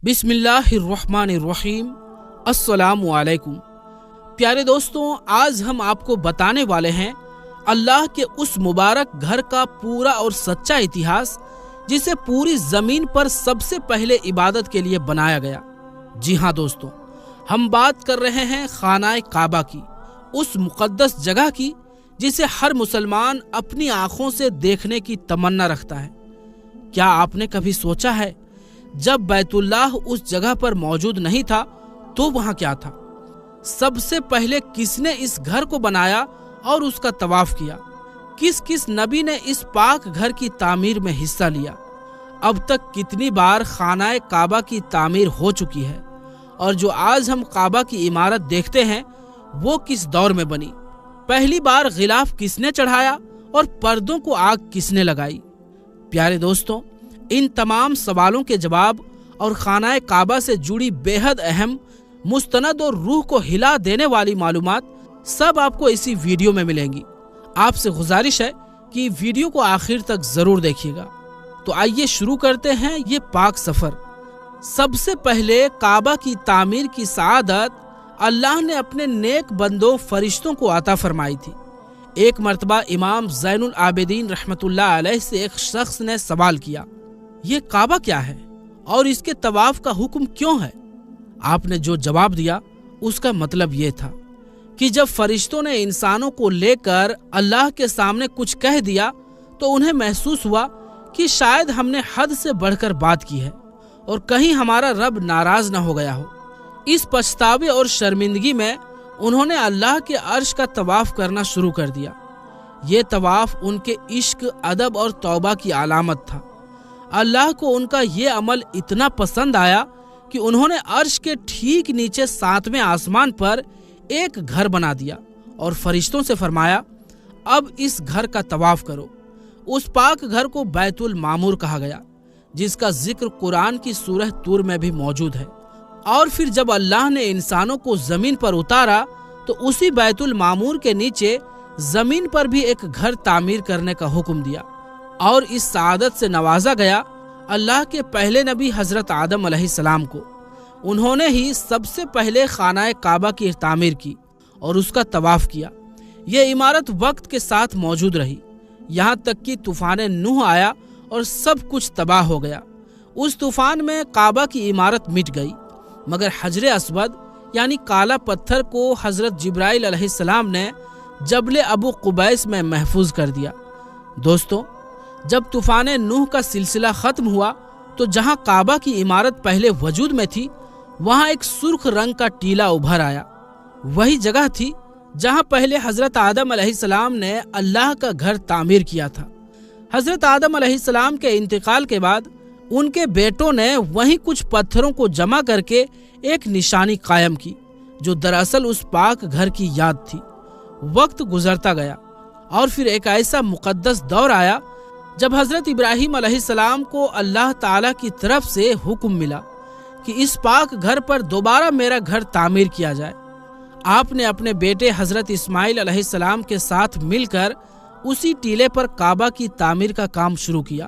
بسم اللہ الرحمن الرحیم۔ السلام علیکم پیارے دوستوں، آج ہم آپ کو بتانے والے ہیں اللہ کے اس مبارک گھر کا پورا اور سچا اتہاس جسے پوری زمین پر سب سے پہلے عبادت کے لیے بنایا گیا۔ جی ہاں دوستوں، ہم بات کر رہے ہیں خانہ کعبہ کی، اس مقدس جگہ کی جسے ہر مسلمان اپنی آنکھوں سے دیکھنے کی تمنا رکھتا ہے۔ کیا آپ نے کبھی سوچا ہے جب بیت اللہ اس جگہ پر موجود نہیں تھا تو وہاں کیا تھا؟ سب سے پہلے کس نے اس گھر کو بنایا اور اس کا طواف کیا؟ کس کس نبی نے اس پاک گھر کی تعمیر میں حصہ لیا؟ اب تک کتنی بار خانہ کعبہ کی تعمیر ہو چکی ہے؟ اور جو آج ہم کعبہ کی عمارت دیکھتے ہیں وہ کس دور میں بنی؟ پہلی بار غلاف کس نے چڑھایا اور پردوں کو آگ کس نے لگائی؟ پیارے دوستوں، ان تمام سوالوں کے جواب اور خانہ کعبہ سے جڑی بے حد اہم، مستند اور روح کو ہلا دینے والی معلومات سب آپ کو اسی ویڈیو میں ملیں گی۔ آپ سے گزارش ہے کہ ویڈیو کو آخر تک ضرور دیکھیے گا۔ تو آئیے شروع کرتے ہیں یہ پاک سفر۔ سب سے پہلے کعبہ کی تعمیر کی سعادت اللہ نے اپنے نیک بندوں فرشتوں کو عطا فرمائی تھی۔ ایک مرتبہ امام زین العابدین رحمۃ اللہ علیہ سے ایک شخص نے سوال کیا، یہ کعبہ کیا ہے اور اس کے طواف کا حکم کیوں ہے؟ آپ نے جو جواب دیا اس کا مطلب یہ تھا کہ جب فرشتوں نے انسانوں کو لے کر اللہ کے سامنے کچھ کہہ دیا تو انہیں محسوس ہوا کہ شاید ہم نے حد سے بڑھ کر بات کی ہے اور کہیں ہمارا رب ناراض نہ ہو گیا ہو۔ اس پچھتاوے اور شرمندگی میں انہوں نے اللہ کے عرش کا طواف کرنا شروع کر دیا۔ یہ طواف ان کے عشق، ادب اور توبہ کی علامت تھا۔ اللہ کو ان کا یہ عمل اتنا پسند آیا کہ انہوں نے عرش کے ٹھیک نیچے 7ویں آسمان پر ایک گھر بنا دیا اور فرشتوں سے فرمایا، اب اس گھر کا طواف کرو۔ اس پاک گھر کو بیت المعمور کہا گیا، جس کا ذکر قرآن کی سورہ طور میں بھی موجود ہے۔ اور پھر جب اللہ نے انسانوں کو زمین پر اتارا تو اسی بیت المعمور کے نیچے زمین پر بھی ایک گھر تعمیر کرنے کا حکم دیا، اور اس سعادت سے نوازا گیا اللہ کے پہلے نبی حضرت آدم علیہ السلام کو۔ انہوں نے ہی سب سے پہلے خانہ کعبہ کی تعمیر کی اور اس کا طواف کیا۔ یہ عمارت وقت کے ساتھ موجود رہی، یہاں تک کہ طوفان نوح آیا اور سب کچھ تباہ ہو گیا۔ اس طوفان میں کعبہ کی عمارت مٹ گئی، مگر حجر اسود یعنی کالا پتھر کو حضرت جبرائیل علیہ السلام نے جبل ابو قبیس میں محفوظ کر دیا۔ دوستو، جب طوفان نوح کا سلسلہ ختم ہوا تو جہاں کعبہ کی عمارت پہلے وجود میں تھی وہاں ایک سرخ رنگ کا ٹیلہ ابھر آیا۔ وہی جگہ تھی جہاں پہلے حضرت آدم علیہ السلام نے اللہ کا گھر تعمیر کیا تھا۔ حضرت آدم علیہ السلام کے انتقال کے بعد ان کے بیٹوں نے وہیں کچھ پتھروں کو جمع کر کے ایک نشانی قائم کی جو دراصل اس پاک گھر کی یاد تھی۔ وقت گزرتا گیا اور پھر ایک ایسا مقدس دور آیا جب حضرت ابراہیم علیہ السلام کو اللہ تعالیٰ کی طرف سے حکم ملا کہ اس پاک گھر پر دوبارہ میرا گھر تعمیر کیا جائے۔ آپ نے اپنے بیٹے حضرت اسماعیل علیہ السلام کے ساتھ مل کر اسی ٹیلے پر کعبہ کی تعمیر کا کام شروع کیا،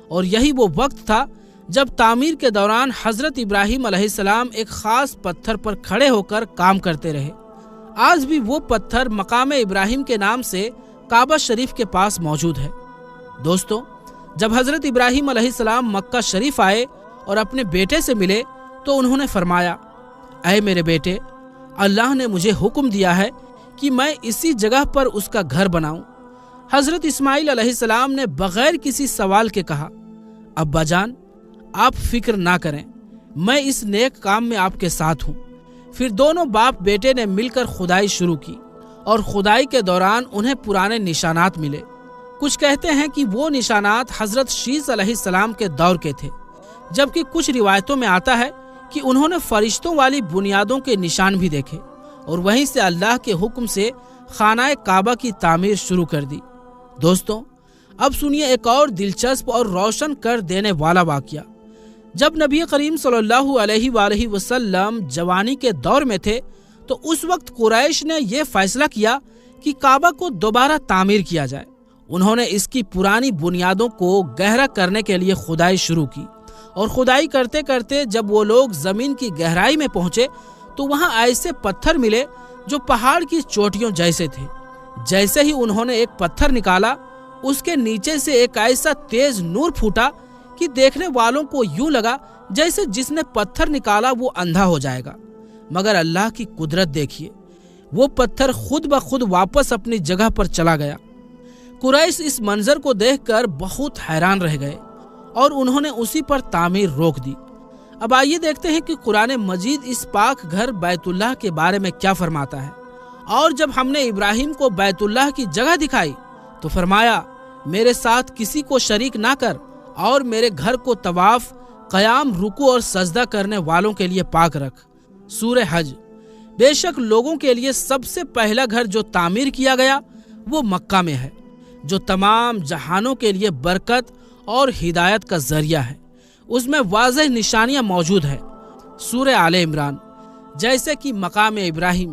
اور یہی وہ وقت تھا جب تعمیر کے دوران حضرت ابراہیم علیہ السلام ایک خاص پتھر پر کھڑے ہو کر کام کرتے رہے۔ آج بھی وہ پتھر مقام ابراہیم کے نام سے کعبہ شریف کے پاس موجود ہے۔ دوستو، جب حضرت ابراہیم علیہ السلام مکہ شریف آئے اور اپنے بیٹے سے ملے تو انہوں نے فرمایا، اے میرے بیٹے، اللہ نے مجھے حکم دیا ہے کہ میں اسی جگہ پر اس کا گھر بناؤں۔ حضرت اسماعیل علیہ السلام نے بغیر کسی سوال کے کہا، ابا جان، آپ فکر نہ کریں، میں اس نیک کام میں آپ کے ساتھ ہوں۔ پھر دونوں باپ بیٹے نے مل کر کھدائی شروع کی، اور کھدائی کے دوران انہیں پرانے نشانات ملے۔ کچھ کہتے ہیں کہ وہ نشانات حضرت شیس علیہ السلام کے دور کے تھے، جبکہ کچھ روایتوں میں آتا ہے کہ انہوں نے فرشتوں والی بنیادوں کے نشان بھی دیکھے، اور وہیں سے اللہ کے حکم سے خانہ کعبہ کی تعمیر شروع کر دی۔ دوستوں، اب سنیے ایک اور دلچسپ اور روشن کر دینے والا واقعہ۔ جب نبی کریم صلی اللہ علیہ وآلہ وسلم جوانی کے دور میں تھے تو اس وقت قریش نے یہ فیصلہ کیا کہ کعبہ کو دوبارہ تعمیر کیا جائے۔ انہوں نے اس کی پرانی بنیادوں کو گہرا کرنے کے لیے کھدائی شروع کی اور کھدائی کرتے کرتے جب وہ لوگ زمین کی گہرائی میں پہنچے تو وہاں ایسے پتھر ملے جو پہاڑ کی چوٹیوں جیسے تھے۔ جیسے ہی انہوں نے ایک پتھر نکالا، اس کے نیچے سے ایک ایسا تیز نور پھوٹا کہ دیکھنے والوں کو یوں لگا جیسے جس نے پتھر نکالا وہ اندھا ہو جائے گا، مگر اللہ کی قدرت دیکھیے، وہ پتھر خود بخود واپس اپنی جگہ پر چلا گیا۔ قریش اس منظر کو دیکھ کر بہت حیران رہ گئے اور انہوں نے اسی پر تعمیر روک دی۔ اب آئیے دیکھتے ہیں کہ قرآن مجید اس پاک گھر بیت اللہ کے بارے میں کیا فرماتا ہے۔ اور جب ہم نے ابراہیم کو بیت اللہ کی جگہ دکھائی تو فرمایا، میرے ساتھ کسی کو شریک نہ کر اور میرے گھر کو طواف، قیام، رکوع اور سجدہ کرنے والوں کے لیے پاک رکھ۔ سورہ حج۔ بے شک لوگوں کے لیے سب سے پہلا گھر جو تعمیر کیا گیا وہ مکہ میں ہے، جو تمام جہانوں کے لیے برکت اور ہدایت کا ذریعہ ہے۔ اس میں واضح نشانیاں موجود ہیں۔ سورہ آل عمران، جیسے کہ مقام ابراہیم۔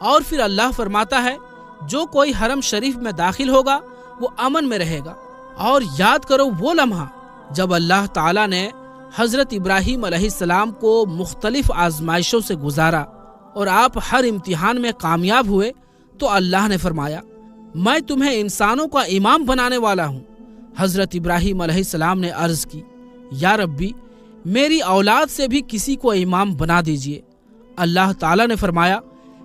اور پھر اللہ فرماتا ہے، جو کوئی حرم شریف میں داخل ہوگا وہ امن میں رہے گا۔ اور یاد کرو وہ لمحہ جب اللہ تعالیٰ نے حضرت ابراہیم علیہ السلام کو مختلف آزمائشوں سے گزارا اور آپ ہر امتحان میں کامیاب ہوئے تو اللہ نے فرمایا، میں تمہیں انسانوں کا امام بنانے والا ہوں۔ حضرت ابراہیم علیہ السلام نے عرض کی، یا ربی، میری اولاد سے بھی کسی کو امام بنا دیجئے۔ اللہ تعالیٰ نے فرمایا،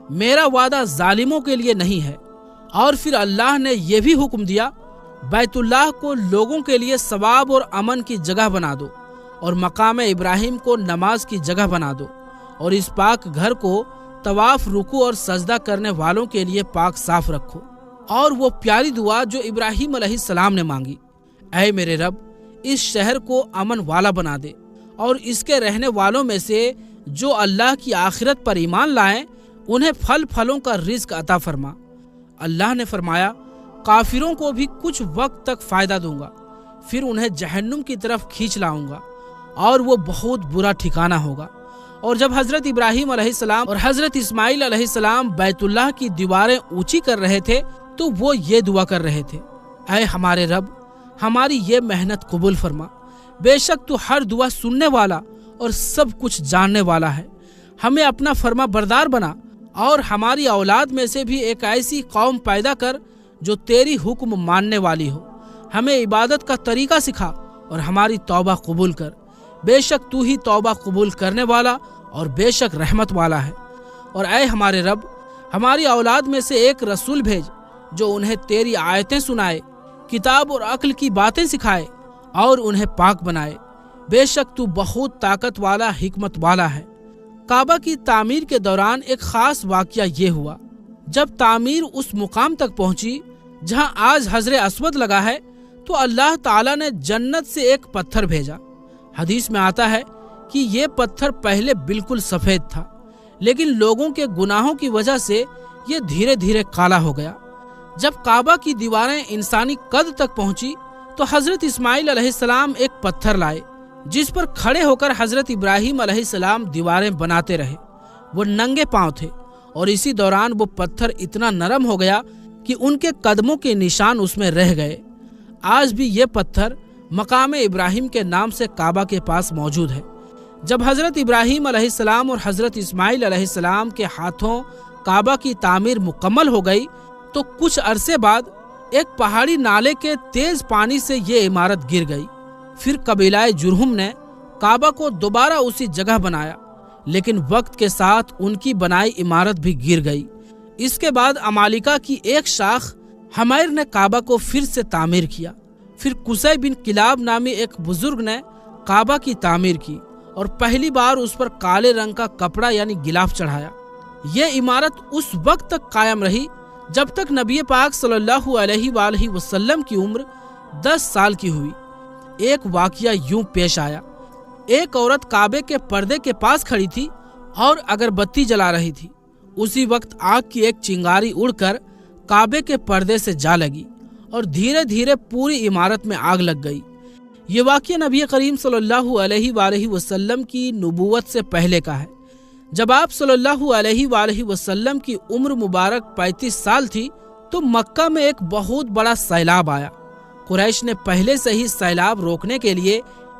میرا وعدہ ظالموں کے لیے نہیں ہے۔ اور پھر اللہ نے یہ بھی حکم دیا، بیت اللہ کو لوگوں کے لیے ثواب اور امن کی جگہ بنا دو، اور مقام ابراہیم کو نماز کی جگہ بنا دو، اور اس پاک گھر کو طواف، رکوع اور سجدہ کرنے والوں کے لیے پاک صاف رکھو۔ اور وہ پیاری دعا جو ابراہیم علیہ السلام نے مانگی، اے میرے رب، اس شہر کو امن والا بنا دے، اور اس کے رہنے والوں میں سے جو اللہ کی آخرت پر ایمان لائیں انہیں پھلوں کا رزق عطا فرما۔ اللہ نے فرمایا، کافروں کو بھی کچھ وقت تک فائدہ دوں گا، پھر انہیں جہنم کی طرف کھینچ لاؤں گا، اور وہ بہت برا ٹھکانہ ہوگا۔ اور جب حضرت ابراہیم علیہ السلام اور حضرت اسماعیل علیہ السلام بیت اللہ کی دیواریں اونچی کر رہے تھے تو وہ یہ دعا کر رہے تھے، اے ہمارے رب، ہماری یہ محنت قبول فرما، بے شک تو ہر دعا سننے والا اور سب کچھ جاننے والا ہے۔ ہمیں اپنا فرما بردار بنا، اور ہماری اولاد میں سے بھی ایک ایسی قوم پیدا کر جو تیری حکم ماننے والی ہو۔ ہمیں عبادت کا طریقہ سکھا اور ہماری توبہ قبول کر، بے شک تو ہی توبہ قبول کرنے والا اور بے شک رحمت والا ہے۔ اور اے ہمارے رب، ہماری اولاد میں سے ایک رسول بھیج جو انہیں تیری آیتیں سنائے، کتاب اور عقل کی باتیں سکھائے اور انہیں پاک بنائے، بے شک تو بہت طاقت والا، حکمت والا ہے۔ کعبہ کی تعمیر کے دوران ایک خاص واقعہ یہ ہوا، جب تعمیر اس مقام تک پہنچی جہاں آج حجر اسود لگا ہے تو اللہ تعالیٰ نے جنت سے ایک پتھر بھیجا۔ حدیث میں آتا ہے کہ یہ پتھر پہلے بالکل سفید تھا، لیکن لوگوں کے گناہوں کی وجہ سے یہ دھیرے دھیرے کالا ہو گیا۔ جب کعبہ کی دیواریں انسانی قد تک پہنچی تو حضرت اسماعیل علیہ السلام ایک پتھر لائے جس پر کھڑے ہو کر حضرت ابراہیم علیہ السلام دیواریں بناتے رہے۔ وہ ننگے پاؤں تھے اور اسی دوران وہ پتھر اتنا نرم ہو گیا کہ ان کے قدموں کے نشان اس میں رہ گئے۔ آج بھی یہ پتھر مقام ابراہیم کے نام سے کعبہ کے پاس موجود ہے۔ جب حضرت ابراہیم علیہ السلام اور حضرت اسماعیل علیہ السلام کے ہاتھوں کعبہ کی تعمیر مکمل ہو گئی تو کچھ عرصے بعد ایک پہاڑی نالے کے تیز پانی سے یہ عمارت گر گئی۔ پھر قبیلہ جرہم نے کعبہ کو دوبارہ اسی جگہ بنایا، لیکن وقت کے ساتھ ان کی بنائی عمارت بھی گر گئی۔ اس کے بعد عمالقہ کی ایک شاخ حمیر نے کعبہ کو پھر سے تعمیر کیا۔ پھر قصی بن کلاب نامی ایک بزرگ نے کعبہ کی تعمیر کی اور پہلی بار اس پر کالے رنگ کا کپڑا یعنی غلاف چڑھایا۔ یہ عمارت اس وقت تک قائم رہی جب تک نبی پاک صلی اللہ علیہ وآلہ وسلم کی عمر 10 سال کی ہوئی۔ ایک واقعہ یوں پیش آیا، ایک عورت کعبے کے پردے کے پاس کھڑی تھی اور اگربتی جلا رہی تھی۔ اسی وقت آگ کی ایک چنگاری اڑ کر کعبے کے پردے سے جا لگی اور دھیرے دھیرے پوری عمارت میں آگ لگ گئی۔ یہ واقعہ نبی کریم صلی اللہ علیہ وآلہ وسلم کی نبوت سے پہلے کا ہے۔ جب آپ صلی اللہ علیہ وآلہ وسلم کی عمر مبارک 35 سال تھی تو مکہ میں ایک بہت بڑا سیلاب آیا۔ قریش نے پہلے سے ہی سیلاب روکنے کے لیے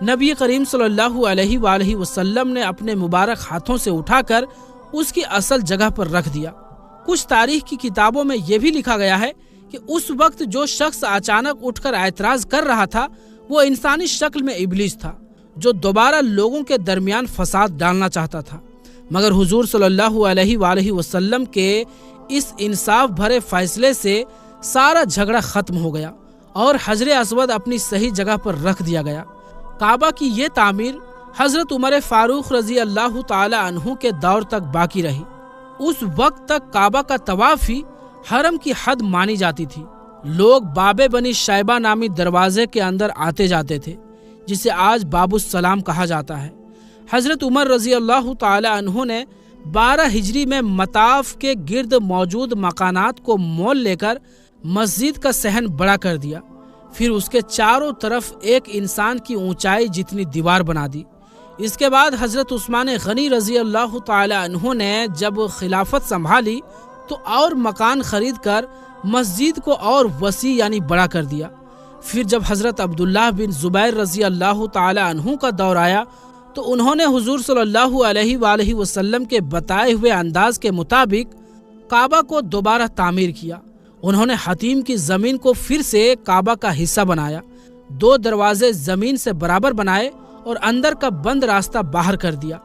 نبی کریم صلی اللہ علیہ وآلہ وسلم نے اپنے مبارک ہاتھوں سے اٹھا کر اس کی اصل جگہ پر رکھ دیا۔ کچھ تاریخ کی کتابوں میں یہ بھی لکھا گیا ہے کہ اس وقت جو شخص اچانک اٹھ کر اعتراض کر رہا تھا وہ انسانی شکل میں ابلیس تھا، جو دوبارہ لوگوں کے درمیان فساد ڈالنا چاہتا تھا، مگر حضور صلی اللہ علیہ وآلہ وسلم کے اس انصاف بھرے فیصلے سے سارا جھگڑا ختم ہو گیا اور حجر اسود اپنی صحیح جگہ پر رکھ دیا گیا۔ کعبہ کی یہ تعمیر حضرت عمر فاروق رضی اللہ تعالی عنہ کے دور تک باقی رہی۔ اس وقت تک کعبہ کا طواف ہی حرم کی حد مانی جاتی تھی۔ لوگ باب بنی شیبہ نامی دروازے کے اندر آتے جاتے تھے، جسے آج باب السلام کہا جاتا ہے۔ حضرت عمر رضی اللہ تعالی عنہ نے 12 ہجری میں مطاف کے گرد موجود مکانات کو مول لے کر مسجد کا صحن بڑا کر دیا، پھر اس کے چاروں طرف ایک انسان کی اونچائی جتنی دیوار بنا دی۔ اس کے بعد حضرت عثمان غنی رضی اللہ تعالی عنہ نے جب خلافت سنبھالی تو اور مکان خرید کر مسجد کو اور وسیع یعنی بڑا کر دیا۔ پھر جب حضرت عبداللہ بن زبیر رضی اللہ تعالی عنہ کا دور آیا تو انہوں نے حضور صلی اللہ علیہ وآلہ وسلم کے بتائے ہوئے انداز کے مطابق کعبہ کو دوبارہ تعمیر کیا۔ انہوں نے حتیم کی زمین کو پھر سے کعبہ کا حصہ بنایا، 2 دروازے زمین سے برابر بنائے اور اندر کا بند راستہ باہر کر دیا۔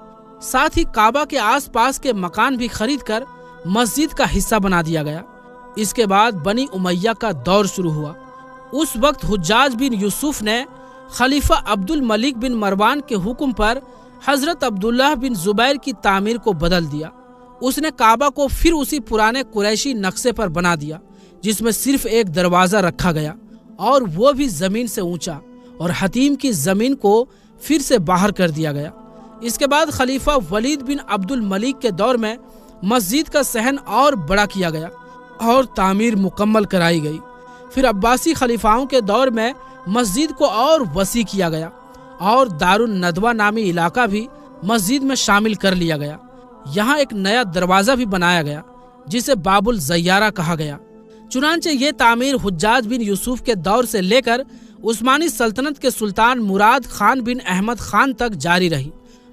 ساتھ ہی کعبہ کے آس پاس کے مکان بھی خرید کر مسجد کا حصہ بنا دیا گیا۔ اس کے بعد بنی امیہ کا دور شروع ہوا۔ اس وقت حجاج بن یوسف نے خلیفہ عبد الملک بن مروان کے حکم پر حضرت عبداللہ بن زبیر کی تعمیر کو بدل دیا۔ اس نے کعبہ کو پھر اسی پرانے قریشی نقشے پر بنا دیا، جس میں صرف ایک دروازہ رکھا گیا اور وہ بھی زمین سے اونچا، اور حتیم کی زمین کو پھر سے باہر کر دیا گیا۔ اس کے بعد خلیفہ ولید بن عبد الملک کے دور میں مسجد کا صحن اور بڑا کیا گیا اور تعمیر مکمل کرائی گئی۔ پھر عباسی خلیفاؤں کے دور میں مسجد کو اور وسیع کیا گیا اور دار الندوہ نامی علاقہ بھی مسجد میں شامل کر لیا گیا۔ یہاں ایک نیا دروازہ بھی بنایا گیا جسے باب الزیارہ کہا گیا۔ چنانچہ یہ تعمیر حجاج بن یوسف کے دور سے لے کر عثمانی سلطنت کے سلطان مراد خان بن احمد خان تک جاری رہی،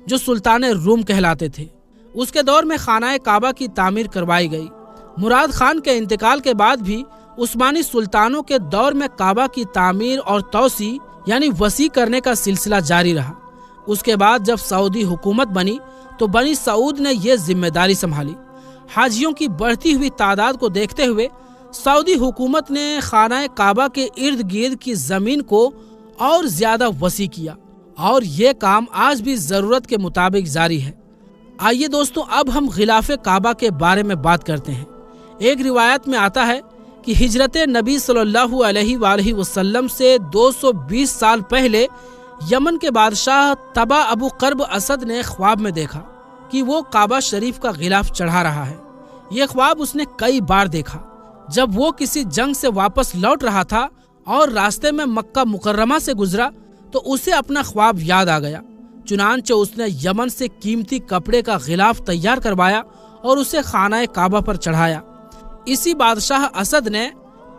جو سلطان روم کہلاتے تھے۔ اس کے دور میں خانہ کعبہ کی تعمیر کروائی گئی۔ مراد خان کے انتقال کے بعد بھی عثمانی سلطانوں کے دور میں کعبہ کی تعمیر اور توسیع یعنی وسیع کرنے کا سلسلہ جاری رہا۔ اس کے بعد جب سعودی حکومت بنی تو بنی سعود نے یہ ذمہ داری سنبھالی۔ حاجیوں کی بڑھتی ہوئی تعداد کو دیکھتے ہوئے سعودی حکومت نے خانہ کعبہ کے ارد گرد کی زمین کو اور زیادہ وسیع کیا، اور یہ کام آج بھی ضرورت کے مطابق جاری ہے۔ آئیے دوستو، اب ہم غلاف کعبہ کے بارے میں بات کرتے ہیں۔ ایک روایت میں آتا ہے کہ ہجرت نبی صلی اللہ علیہ وآلہ وسلم سے 220 سال پہلے یمن کے بادشاہ تبا ابو قرب اسد نے خواب میں دیکھا کہ وہ کعبہ شریف کا غلاف چڑھا رہا ہے۔ یہ خواب اس نے کئی بار دیکھا۔ جب وہ کسی جنگ سے واپس لوٹ رہا تھا اور راستے میں مکہ مکرمہ سے گزرا تو اسے اپنا خواب یاد آ گیا۔ چنانچہ اس نے یمن سے قیمتی کپڑے کا غلاف تیار کروایا اور اسے خانہ کعبہ پر چڑھایا۔ اسی بادشاہ اسد نے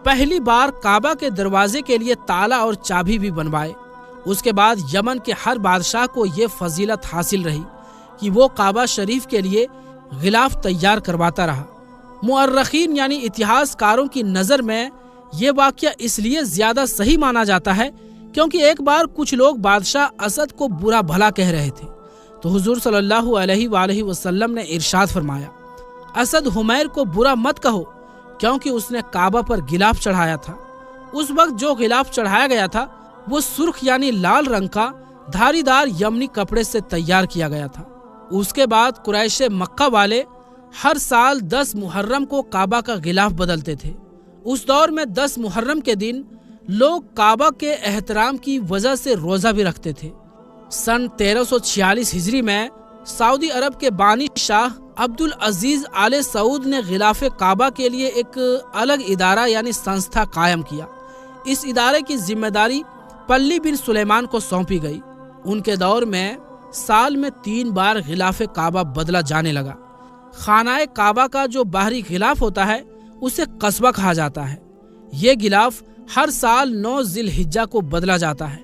پہلی بار کعبہ کے دروازے کے لیے تالا اور چابی بھی بنوائے۔ اس کے بعد یمن کے ہر بادشاہ کو یہ فضیلت حاصل رہی کہ وہ کعبہ شریف کے لیے غلاف تیار کرواتا رہا۔ مورخین یعنی اتہاس کاروں کی نظر میں یہ واقعہ اس لیے زیادہ صحیح مانا جاتا ہے کیونکہ ایک بار کچھ لوگ بادشاہ اسد کو برا بھلا کہہ رہے تھے تو حضور صلی اللہ علیہ وآلہ وسلم نے ارشاد فرمایا، اسد حمیر کو برا مت کہو کیونکہ اس نے کعبہ پر غلاف چڑھایا تھا۔ اس وقت جو غلاف چڑھایا گیا تھا وہ سرخ یعنی لال رنگ کا دھاری دار یمنی کپڑے سے تیار کیا گیا تھا۔ اس کے بعد قریش مکہ والے ہر سال 10 محرم کو کعبہ کا غلاف بدلتے تھے۔ اس دور میں 10 محرم کے دن لوگ کعبہ کے احترام کی وجہ سے روزہ بھی رکھتے تھے۔ سن 1346 ہجری میں سعودی عرب کے بانی شاہ عبد العزیز آل سعود نے غلاف کعبہ کے لیے ایک الگ ادارہ یعنی سنستھا قائم کیا۔ اس ادارے کی ذمہ داری پلی بن سلیمان کو سونپی گئی۔ ان کے دور میں سال میں 3 بار غلاف کعبہ بدلا جانے لگا۔ خانہ کعبہ کا جو باہری غلاف ہوتا ہے اسے قصبہ کہا جاتا ہے۔ یہ غلاف ہر سال 9 ذی الحجہ کو بدلا جاتا ہے۔